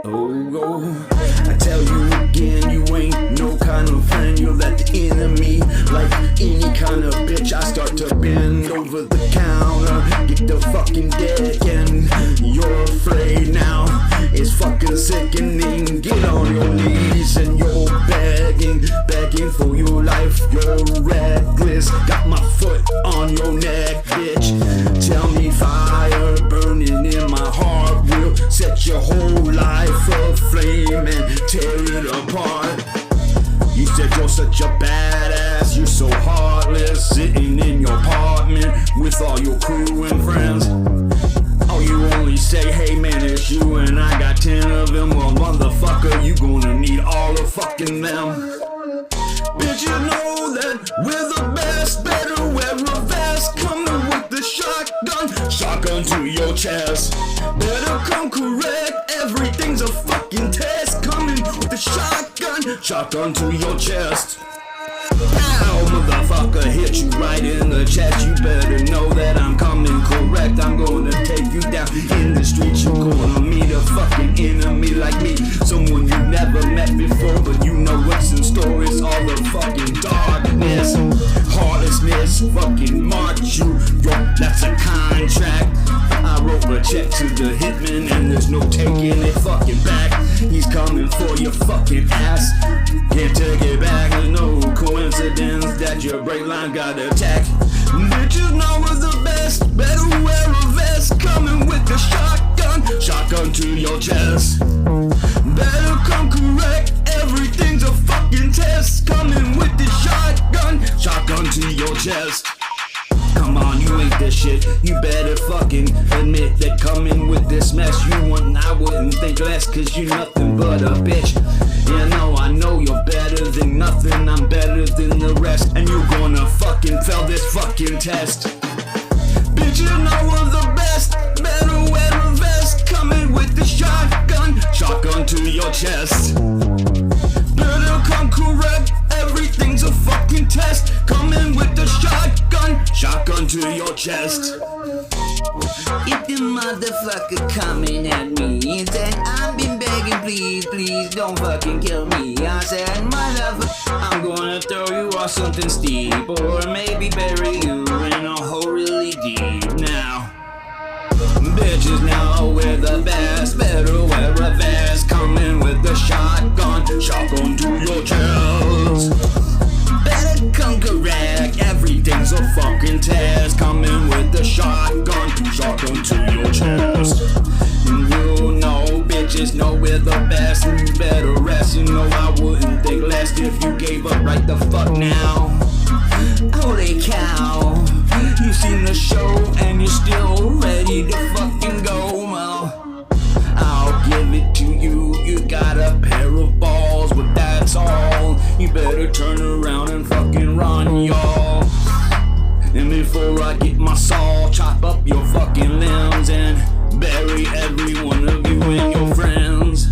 Oh, I tell you again, you ain't no kind of friend, you're that enemy. Like any kind of bitch, I start to bend over the counter, get the fucking deck, and you're afraid now. It's fucking sickening. Get on your knees and you're begging for your life. You're reckless, got my foot on your neck, bitch. Tell me fire burning in my heart will set your whole life aflame and tear it apart. You said you're such a badass, you're so heartless, sitting in your apartment with all your crew and friends. Oh, you only say, hey man, it's you and I got 10 of them. Well, motherfucker, you gonna need all of fucking them. Bitch, you know that we're the best, better wear a vest, coming with the shotgun to your chest. Better come correct, everything's a fucking test, coming with the shotgun to your chest. Pow, motherfucker, hit you right in the chest. You better know that I'm coming correct. I'm gonna take you down in the streets. You're gonna meet a fucking enemy like me, someone you never met before, but you know what's in store. It's all the fucking darkness, heartlessness, fucking march you. Yo, that's a contract. I wrote a check to the hitman and there's no taking it fucking back. He's coming for your fucking ass, can't take it back. There's no coincidence that your brake line got attacked. Bitches know we're the best, better wear a vest, coming with the shotgun to your chest. Better come correct, everything's a fucking test, coming with the shotgun to your chest. Come on, you ain't this shit, you better fucking admit that coming with this mess you want. I wouldn't think less, cause you nothing but a bitch. Yeah, no, I know you're better than nothing, I'm better than the rest, and you're gonna fucking fail this fucking test. Bitch, you know we're the best, better wear a vest, coming with the shotgun to your chest. Better come correct, everything's a fucking test, coming with the shotgun to your chest. If the motherfucker coming at me, then I've been begging, please don't fucking kill me. I said, motherfucker, I'm gonna throw you off something steep, or maybe bury you in a hole really deep. Now, bitches know we're the best, better wear a vest, coming with the shotgun to your chest. Better come correct, everything's a fucking test, coming with the shotgun to your chest. And you know, bitches know we're the best, and you better rest. You know I wouldn't think less if you gave up right the fuck now. Holy cow, you've seen the show and you're still ready to fucking go. Well, I'll give it to you, you got a pair of balls, but that's all. You better turn around and fucking run, y'all. And before I get my saw, chop up your fucking limbs and bury every one of you and your friends.